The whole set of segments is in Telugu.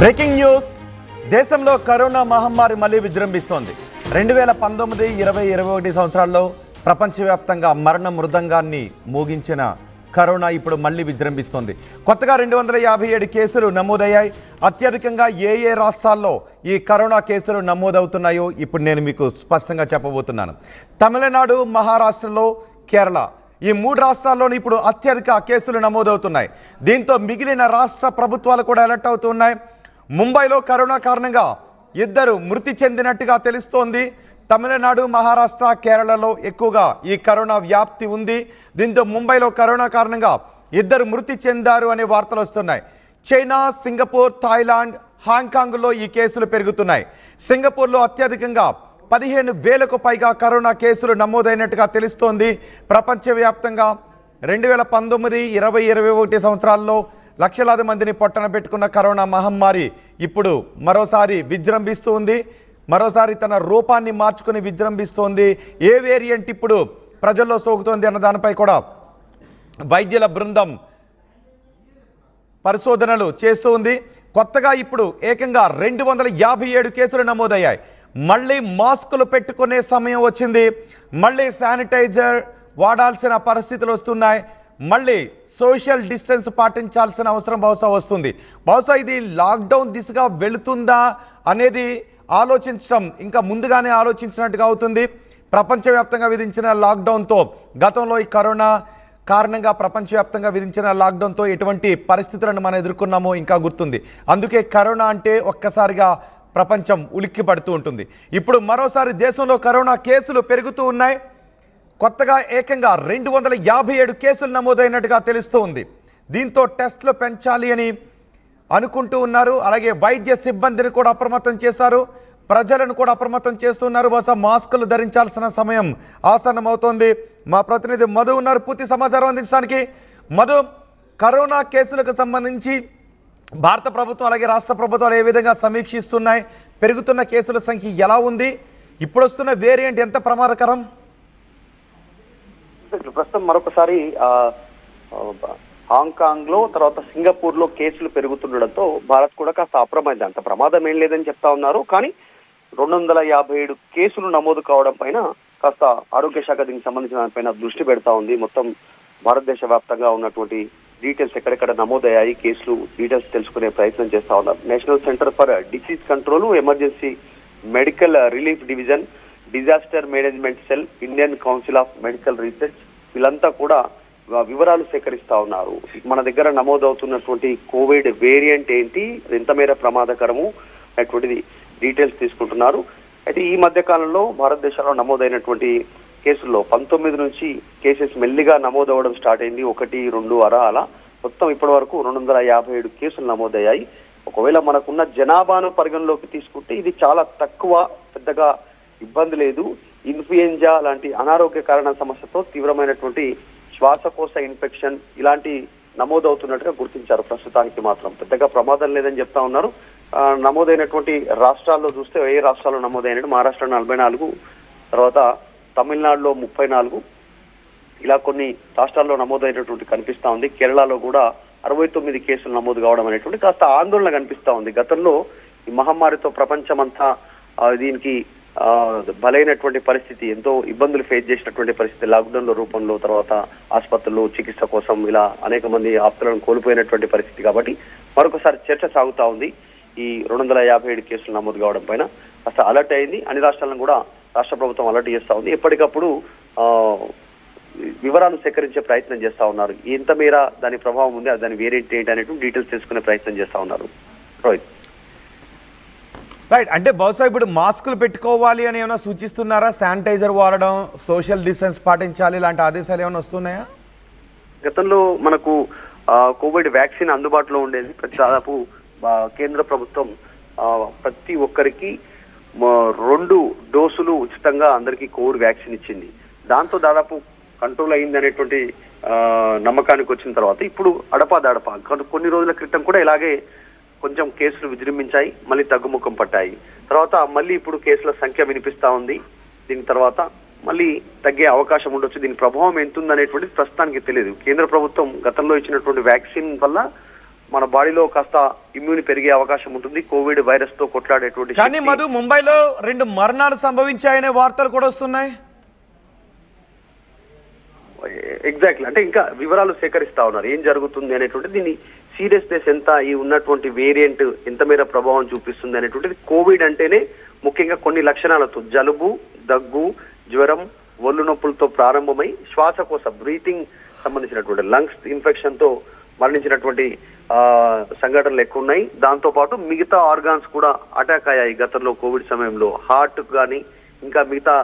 Breaking news. దేశంలో కరోనా మహమ్మారి మళ్లీ విజృంభిస్తోంది. 2019, 20, 21 సంవత్సరాల్లో ప్రపంచవ్యాప్తంగా మరణ మృదంగాన్ని మోగించిన కరోనా ఇప్పుడు మళ్లీ విజృంభిస్తోంది. కొత్తగా 257 కేసులు నమోదయ్యాయి. అత్యధికంగా ఏ రాష్ట్రాల్లో ఈ కరోనా కేసులు నమోదవుతున్నాయో ఇప్పుడు నేను మీకు స్పష్టంగా చెప్పబోతున్నాను. తమిళనాడు, మహారాష్ట్రలో, కేరళ ఈ 3 రాష్ట్రాల్లోని ఇప్పుడు అత్యధిక కేసులు నమోదవుతున్నాయి. దీంతో మిగిలిన రాష్ట్ర ప్రభుత్వాలు కూడా అలర్ట్ అవుతున్నాయి. ముంబైలో కరోనా కారణంగా 2 మృతి చెందినట్టుగా తెలుస్తోంది. తమిళనాడు, మహారాష్ట్ర, కేరళలో ఎక్కువగా ఈ కరోనా వ్యాప్తి ఉంది. దీంతో ముంబైలో కరోనా కారణంగా 2 మృతి చెందారు అనే వార్తలు వస్తున్నాయి. చైనా, సింగపూర్, థాయిలాండ్, హాంకాంగ్లో ఈ కేసులు పెరుగుతున్నాయి. సింగపూర్లో అత్యధికంగా 15,000కు పైగా కరోనా కేసులు నమోదైనట్టుగా తెలుస్తోంది. ప్రపంచవ్యాప్తంగా 2019, 20, 21 సంవత్సరాల్లో లక్షలాది మందిని పొట్టన పెట్టుకున్న కరోనా మహమ్మారి ఇప్పుడు మరోసారి విజృంభిస్తూ ఉంది. మరోసారి తన రూపాన్ని మార్చుకుని విజృంభిస్తోంది. ఏ వేరియంట్ ఇప్పుడు ప్రజల్లో సోకుతోంది అన్న దానిపై కూడా వైద్యుల బృందం పరిశోధనలు చేస్తూ ఉంది. కొత్తగా ఇప్పుడు ఏకంగా 257 కేసులు నమోదయ్యాయి. మళ్ళీ మాస్కులు పెట్టుకునే సమయం వచ్చింది. మళ్ళీ శానిటైజర్ వాడాల్సిన పరిస్థితులు వస్తున్నాయి. మళ్ళీ సోషల్ డిస్టెన్స్ పాటించాల్సిన అవసరం బహుశా వస్తుంది. బహుశా ఇది లాక్డౌన్ దిశగా వెళుతుందా అనేది ఆలోచించడం ఇంకా ముందుగానే ఆలోచించినట్టుగా అవుతుంది. ప్రపంచవ్యాప్తంగా విధించిన లాక్డౌన్తో గతంలో ఈ కరోనా కారణంగా ప్రపంచవ్యాప్తంగా విధించిన లాక్డౌన్తో ఎటువంటి పరిస్థితులను మనం ఎదుర్కొన్నామో ఇంకా గుర్తుంది. అందుకే కరోనా అంటే ఒక్కసారిగా ప్రపంచం ఉలిక్కి పడుతూ ఉంటుంది. ఇప్పుడు మరోసారి దేశంలో కరోనా కేసులు పెరుగుతూ ఉన్నాయి. కొత్తగా ఏకంగా 257 కేసులు నమోదైనట్టుగా తెలుస్తూ ఉంది. దీంతో టెస్టులు పెంచాలి అని అనుకుంటూ ఉన్నారు. అలాగే వైద్య సిబ్బందిని కూడా అప్రమత్తం చేశారు. ప్రజలను కూడా అప్రమత్తం చేస్తున్నారు. బహుశా మాస్కులు ధరించాల్సిన సమయం ఆసన్నమవుతోంది. మా ప్రతినిధి మధు ఉన్నారు పూర్తి సమాచారం అందించడానికి. మధు, కరోనా కేసులకు సంబంధించి భారత ప్రభుత్వం అలాగే రాష్ట్ర ప్రభుత్వాలు ఏ విధంగా సమీక్షిస్తున్నాయి? పెరుగుతున్న కేసుల సంఖ్య ఎలా ఉంది? ఇప్పుడు వస్తున్న వేరియంట్ ఎంత ప్రమాదకరం? ప్రస్తుతం మరొకసారి హాంకాంగ్ లో తర్వాత సింగపూర్ లో కేసులు పెరుగుతుండడంతో భారత్ కూడా కాస్త అప్రమైంది. అంత ప్రమాదం ఏం లేదని చెప్తా ఉన్నారు. కానీ 257 కేసులు నమోదు కావడం పైన కాస్త ఆరోగ్య శాఖ దీనికి సంబంధించిన దానిపైన దృష్టి పెడతా ఉంది. మొత్తం భారతదేశ వ్యాప్తంగా ఉన్నటువంటి డీటెయిల్స్ ఎక్కడెక్కడ నమోదయ్యాయి, కేసులు డీటెయిల్స్ తెలుసుకునే ప్రయత్నం చేస్తా ఉన్నారు. National centre for disease control, emergency medical relief division, disaster management cell, Indian council of medical research వీళ్ళంతా కూడా వివరాలు సేకరిస్తా ఉన్నారు. మన దగ్గర నమోదవుతున్నటువంటి కోవిడ్ వేరియంట్ ఏంటి, ఎంత మేర ప్రమాదకరము అనేటువంటిది డీటెయిల్స్ తీసుకుంటున్నారు. అయితే ఈ మధ్య కాలంలో భారతదేశంలో నమోదైనటువంటి కేసుల్లో 19 నుంచి కేసెస్ మెల్లిగా నమోదవడం స్టార్ట్ అయింది. 1, 2 అలా మొత్తం ఇప్పటి వరకు 257 కేసులు నమోదయ్యాయి. ఒకవేళ మనకున్న జనాభాను పరిగణలోకి తీసుకుంటే ఇది చాలా తక్కువ, పెద్దగా ఇబ్బంది లేదు. ఇన్ఫ్లుయెంజా లాంటి అనారోగ్య కారణ సమస్యతో తీవ్రమైనటువంటి శ్వాసకోశ ఇన్ఫెక్షన్ ఇలాంటి నమోదవుతున్నట్టుగా గుర్తించారు. ప్రస్తుతానికి మాత్రం పెద్దగా ప్రమాదం లేదని చెప్తా ఉన్నారు. నమోదైనటువంటి రాష్ట్రాల్లో చూస్తే ఏ రాష్ట్రాల్లో నమోదైనట్టు మహారాష్ట్ర 44, తర్వాత తమిళనాడులో 34 ఇలా కొన్ని రాష్ట్రాల్లో నమోదైనటువంటి కనిపిస్తా ఉంది. కేరళలో కూడా 69 కేసులు నమోదు కావడం అనేటువంటి కాస్త ఆందోళన కనిపిస్తా ఉంది. గతంలో ఈ మహమ్మారితో ప్రపంచమంతా దీనికి బలైనటువంటి పరిస్థితి, ఎంతో ఇబ్బందులు ఫేస్ చేసినటువంటి పరిస్థితి లాక్డౌన్ల రూపంలో, తర్వాత ఆసుపత్రులు చికిత్స కోసం ఇలా అనేక మంది ఆప్తులను కోల్పోయినటువంటి పరిస్థితి. కాబట్టి మరొకసారి చర్చ సాగుతా ఉంది. ఈ 257 కేసులు నమోదు కావడం పైన కాస్త అలర్ట్ అయింది. అన్ని రాష్ట్రాలను కూడా రాష్ట్ర ప్రభుత్వం అలర్ట్ చేస్తా ఉంది. ఎప్పటికప్పుడు వివరాలు సేకరించే ప్రయత్నం చేస్తా ఉన్నారు. ఎంత మేర దాని ప్రభావం ఉంది, దాని వేరియంట్ ఏంటి అనేటువంటి డీటెయిల్స్ తెలుసుకునే ప్రయత్నం చేస్తా ఉన్నారు. రోహిత్, రైట్. అంటే బహుశా ఇప్పుడు మాస్కులు పెట్టుకోవాలి అని ఏమైనా సూచిస్తున్నారా? శానిటైజర్ వాడడం, సోషల్ డిస్టెన్స్ పాటించాలి ఇలాంటి ఆదేశాలు ఏమైనా వస్తున్నాయా? గతంలో మనకు కోవిడ్ వ్యాక్సిన్ అందుబాటులో ఉండేది. దాదాపు కేంద్ర ప్రభుత్వం ప్రతి ఒక్కరికి 2 డోసులు ఉచితంగా అందరికీ కోవిడ్ వ్యాక్సిన్ ఇచ్చింది. దాంతో దాదాపు కంట్రోల్ అయింది అనేటువంటి నమ్మకానికి వచ్చిన తర్వాత ఇప్పుడు అడపాదడప కొన్ని రోజుల క్రితం కూడా ఇలాగే కొంచెం కేసులు విజృంభించాయి, మళ్ళీ తగ్గుముఖం పట్టాయి. తర్వాత మళ్ళీ ఇప్పుడు కేసుల సంఖ్య వినిపిస్తా ఉంది. దీని తర్వాత మళ్ళీ తగ్గే అవకాశం ఉండొచ్చు. దీని ప్రభావం ఎంత ఉందనేటువంటిది ప్రస్తుతానికి తెలియదు. కేంద్ర ప్రభుత్వం గతంలో ఇచ్చినటువంటి వ్యాక్సిన్ వల్ల మన బాడీలో కాస్త ఇమ్యూని పెరిగే అవకాశం ఉంటుంది కోవిడ్ వైరస్ తో కొట్లాడేటువంటి కానీ మధు, ముంబైలో 2 మరణాలు సంభవించాయనే వార్తలు కూడా వస్తున్నాయి. ఎగ్జాక్ట్లీ, అంటే ఇంకా వివరాలు సేకరిస్తా ఉన్నారు ఏం జరుగుతుంది అనేటువంటిది, దీని సీరియస్నెస్ ఎంత, ఈ ఉన్నటువంటి వేరియంట్ ఎంత మేర ప్రభావం చూపిస్తుంది అనేటువంటిది. కోవిడ్ అంటేనే ముఖ్యంగా కొన్ని లక్షణాలతో జలుబు, దగ్గు, జ్వరం, ఒళ్ళు నొప్పులతో ప్రారంభమై శ్వాసకోశ బ్రీతింగ్ సంబంధించినటువంటి లంగ్స్ ఇన్ఫెక్షన్ తో మరణించినటువంటి సంఘటనలు ఎక్కువ ఉన్నాయి. దాంతో పాటు మిగతా ఆర్గాన్స్ కూడా అటాక్ అయ్యాయి గతంలో కోవిడ్ సమయంలో. హార్ట్ కానీ ఇంకా మిగతా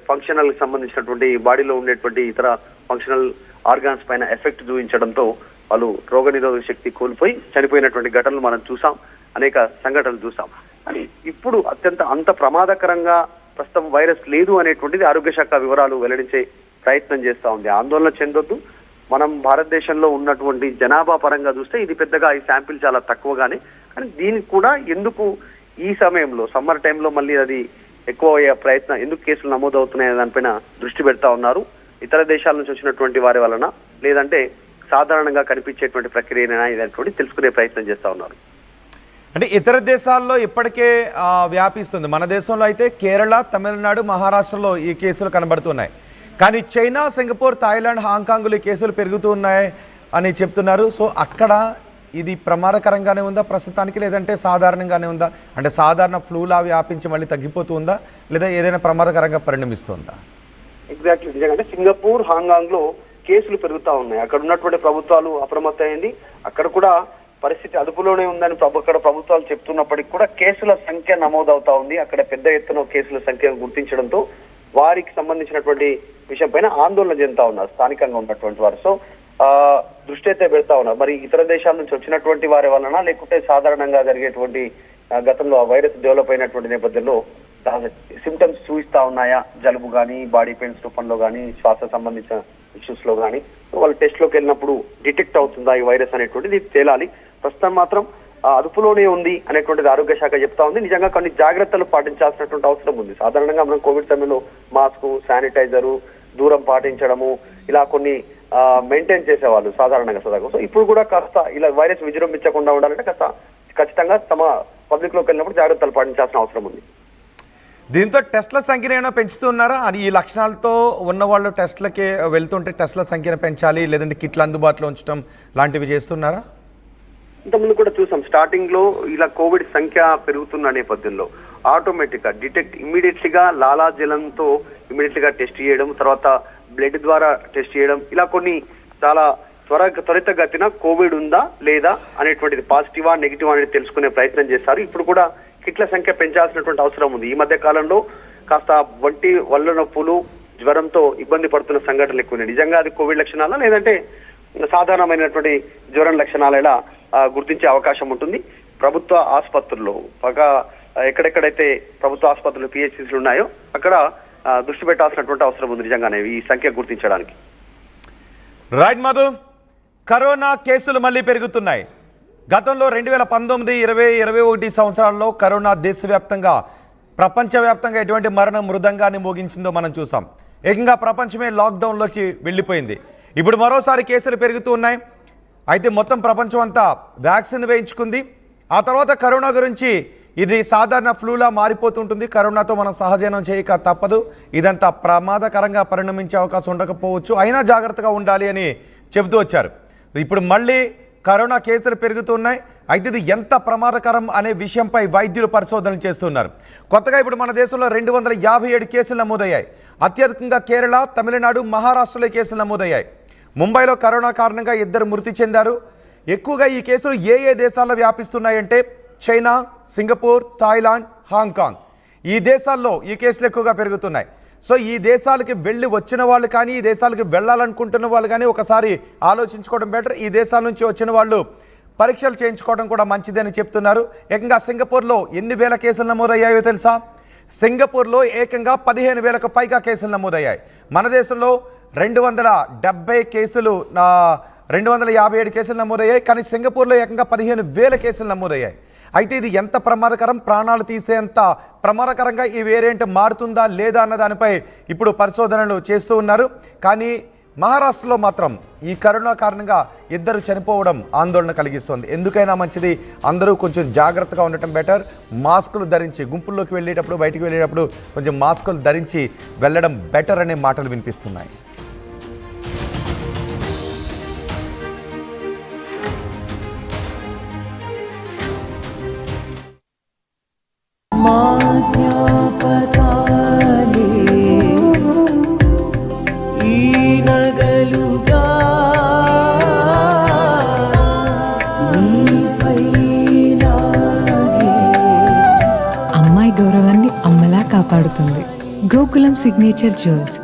ఫంక్షనల్ సంబంధించినటువంటి బాడీలో ఉండేటువంటి ఇతర ఫంక్షనల్ ఆర్గాన్స్ పైన ఎఫెక్ట్ చూపించడంతో వాళ్ళు రోగనిరోధక శక్తి కోల్పోయి చనిపోయినటువంటి ఘటనలు మనం చూసాం, అనేక సంఘటనలు చూసాం. అని ఇప్పుడు అంత ప్రమాదకరంగా ప్రస్తుతం వైరస్ లేదు అనేటువంటిది ఆరోగ్య శాఖ వివరాలు వెల్లడించే ప్రయత్నం చేస్తా ఉంది. ఆందోళన చెందొద్దు. మనం భారతదేశంలో ఉన్నటువంటి జనాభా పరంగా చూస్తే ఇది పెద్దగా ఈ శాంపిల్ చాలా తక్కువగానే, కానీ దీనికి కూడా ఎందుకు ఈ సమయంలో సమ్మర్ టైంలో మళ్ళీ అది ఎక్కువ అయ్యే ప్రయత్నం, ఎందుకు కేసులు నమోదవుతున్నాయనే దానిపైన దృష్టి పెడతా ఉన్నారు. ఇతర దేశాల నుంచి వచ్చినటువంటి వారి వలన, లేదంటే సాధారణంగా కనిపించేటువంటి ప్రక్రియనా ఇదనేటువంటి తెలుసుకునే ప్రయత్నం చేస్తా ఉన్నారు. అంటే ఇతర దేశాల్లో ఇప్పటికే వ్యాపిస్తుంది. మన దేశంలో అయితే కేరళ, తమిళనాడు, మహారాష్ట్రలో ఈ కేసులు కనబడుతున్నాయి. కానీ చైనా, సింగపూర్, థాయిలాండ్, హాంకాంగ్లో ఈ కేసులు పెరుగుతూ ఉన్నాయి అని చెప్తున్నారు. సో అక్కడ ఇది ప్రమాదకరంగానే ఉందా ప్రస్తుతానికి, లేదంటే సాధారణంగానే ఉందా? అంటే సాధారణ ఫ్లూలా వ్యాపించి మళ్ళీ తగ్గిపోతూ ఉందా, లేదా ఏదైనా ప్రమాదకరంగా పరిణమిస్తుందా? ఎగ్జాక్ట్లీ, నిజంగా సింగపూర్, హాంకాంగ్ లో కేసులు పెరుగుతా ఉన్నాయి. అక్కడ ఉన్నటువంటి ప్రభుత్వాలు అప్రమత్తమైంది. అక్కడ కూడా పరిస్థితి అదుపులోనే ఉందని అక్కడ ప్రభుత్వాలు చెప్తున్నప్పటికీ కూడా కేసుల సంఖ్య నమోదవుతా ఉంది. అక్కడ పెద్ద ఎత్తున కేసుల సంఖ్యను గుర్తించడంతో వారికి సంబంధించినటువంటి విషయం పైన ఆందోళన చెందుతా ఉన్నారు స్థానికంగా ఉన్నటువంటి వారు. సో దృష్టి అయితే పెడతా ఉన్నారు. మరి ఇతర దేశాల నుంచి వచ్చినటువంటి వారి వలన, లేకుంటే సాధారణంగా జరిగేటువంటి గతంలో ఆ వైరస్ డెవలప్ అయినటువంటి నేపథ్యంలో సిమ్టమ్స్ చూపిస్తా ఉన్నాయా, జలుబు కానీ, బాడీ పెయిన్స్ రూపంలో కానీ, శ్వాస సంబంధించిన ఇష్యూస్ లో కానీ వాళ్ళు టెస్ట్ లోకి వెళ్ళినప్పుడు డిటెక్ట్ అవుతుందా ఈ వైరస్ అనేటువంటిది తేలాలి. ప్రస్తుతం మాత్రం అదుపులోనే ఉంది అనేటువంటిది ఆరోగ్య శాఖ చెప్తా ఉంది. నిజంగా కొన్ని జాగ్రత్తలు పాటించాల్సినటువంటి అవసరం ఉంది. సాధారణంగా మనం కోవిడ్ సమయంలో మాస్క్, శానిటైజరు, దూరం పాటించడము, ఇలా కొన్ని మెయింటైన్ చేసేవాళ్ళు సాధారణంగా సదాగా. సో ఇప్పుడు కూడా కాస్త ఇలా వైరస్ విజృంభించకుండా ఉండాలంటే కాస్త ఖచ్చితంగా తమ పబ్లిక్ లోకి వెళ్ళినప్పుడు జాగ్రత్తలు పాటించాల్సిన అవసరం ఉంది. దీంతో టెస్ట్ల సంఖ్యను ఏమైనా పెంచుతున్నారా? అని ఈ లక్షణాలతో ఉన్న వాళ్ళు టెస్ట్లకి వెళ్తుంటే టెస్ట్ల సంఖ్యను పెంచాలి, లేదంటే కిట్లు అందుబాటులో ఉంచడం లాంటివి చేస్తున్నారా? ఇంతకుముందు కూడా చూసాం, స్టార్టింగ్ లో ఇలా కోవిడ్ సంఖ్య పెరుగుతున్న నేపథ్యంలో ఆటోమేటిక్ గా డిటెక్ట్ ఇమ్మీడియట్లీగా లాలాజలంతో ఇమ్మీడియట్లీగా టెస్ట్ చేయడం, తర్వాత బ్లడ్ ద్వారా టెస్ట్ చేయడం, ఇలా కొన్ని చాలా త్వరితగతిన కోవిడ్ ఉందా లేదా అనేటువంటిది పాజిటివా నెగిటివా అనేది తెలుసుకునే ప్రయత్నం చేస్తారు. ఇప్పుడు కూడా కిట్ల సంఖ్య పెంచాల్సినటువంటి అవసరం ఉంది. ఈ మధ్య కాలంలో కాస్త ఒళ్ళు నొప్పులు, జ్వరంతో ఇబ్బంది పడుతున్న సంఘటనలు ఎక్కువ. నిజంగా అది కోవిడ్ లక్షణాలా, లేదంటే సాధారణమైనటువంటి జ్వరం లక్షణాలు ఎలా గుర్తించే అవకాశం ఉంటుంది. ప్రభుత్వ ఆసుపత్రుల్లో ఎక్కడెక్కడైతే ప్రభుత్వ ఆసుపత్రులు పిహెచ్సిలు ఉన్నాయో అక్కడ దృష్టి పెట్టాల్సినటువంటి అవసరం ఉంది నిజంగానే ఈ సంఖ్య గుర్తించడానికి. రైట్ మధు, కరోనా కేసులు మళ్ళీ పెరుగుతున్నాయి. గతంలో 2019, 20, 21 సంవత్సరాల్లో కరోనా దేశవ్యాప్తంగా, ప్రపంచవ్యాప్తంగా ఎటువంటి మరణ మృదంగాన్ని మోగించిందో మనం చూసాం. ఏకంగా ప్రపంచమే లాక్డౌన్లోకి వెళ్ళిపోయింది. ఇప్పుడు మరోసారి కేసులు పెరుగుతూ ఉన్నాయి. అయితే మొత్తం ప్రపంచం అంతా వ్యాక్సిన్ వేయించుకుంది. ఆ తర్వాత కరోనా గురించి ఇది సాధారణ ఫ్లూలా మారిపోతుంటుంది, కరోనాతో మనం సహజీవనం చేయక తప్పదు, ఇదంతా ప్రమాదకరంగా పరిణమించే అవకాశం ఉండకపోవచ్చు, అయినా జాగ్రత్తగా ఉండాలి అని చెబుతూ వచ్చారు. ఇప్పుడు మళ్ళీ కరోనా కేసులు పెరుగుతున్నాయి. అయితే ఇది ఎంత ప్రమాదకరం అనే విషయంపై వైద్యులు పరిశోధనలు చేస్తున్నారు. కొత్తగా ఇప్పుడు మన దేశంలో 257 కేసులు నమోదయ్యాయి. అత్యధికంగా కేరళ, తమిళనాడు, మహారాష్ట్రలో కేసులు నమోదయ్యాయి. ముంబైలో కరోనా కారణంగా 2 మృతి చెందారు. ఎక్కువగా ఈ కేసులు ఏ దేశాల్లో వ్యాపిస్తున్నాయంటే చైనా, సింగపూర్, థాయిలాండ్, హాంకాంగ్, ఈ దేశాల్లో ఈ కేసులు ఎక్కువగా పెరుగుతున్నాయి. సో ఈ దేశాలకి వెళ్ళి వచ్చిన వాళ్ళు కానీ, ఈ దేశాలకి వెళ్ళాలనుకుంటున్న వాళ్ళు కానీ ఒకసారి ఆలోచించుకోవడం బెటర్. ఈ దేశాల నుంచి వచ్చిన వాళ్ళు పరీక్షలు చేయించుకోవడం కూడా మంచిదని చెప్తున్నారు. ఏకంగా సింగపూర్లో ఎన్ని వేల కేసులు నమోదయ్యాయో తెలుసా? సింగపూర్లో ఏకంగా 15,000కు పైగా కేసులు నమోదయ్యాయి. మన దేశంలో 270 కేసులు, 257 కేసులు నమోదయ్యాయి. కానీ సింగపూర్లో ఏకంగా 15,000 కేసులు నమోదయ్యాయి. అయితే ఇది ఎంత ప్రమాదకరం, ప్రాణాలు తీసేంత ప్రమాదకరంగా ఈ వేరియంట్ మారుతుందా లేదా అన్న దానిపై ఇప్పుడు పరిశోధనలు చేస్తూ ఉన్నారు. కానీ మహారాష్ట్రలో మాత్రం ఈ కరోనా కారణంగా 2 చనిపోవడం ఆందోళన కలిగిస్తోంది. ఎందుకైనా మంచిది అందరూ కొంచెం జాగ్రత్తగా ఉండటం బెటర్. మాస్కులు ధరించి గుంపుల్లోకి వెళ్ళేటప్పుడు బయటికి వెళ్ళేటప్పుడు కొంచెం మాస్కులు ధరించి వెళ్ళడం బెటర్ అనే మాటలు వినిపిస్తున్నాయి. అమ్మాయి గౌరవాన్ని అమ్మలా కాపాడుతుంది. Gokulam signature jewels,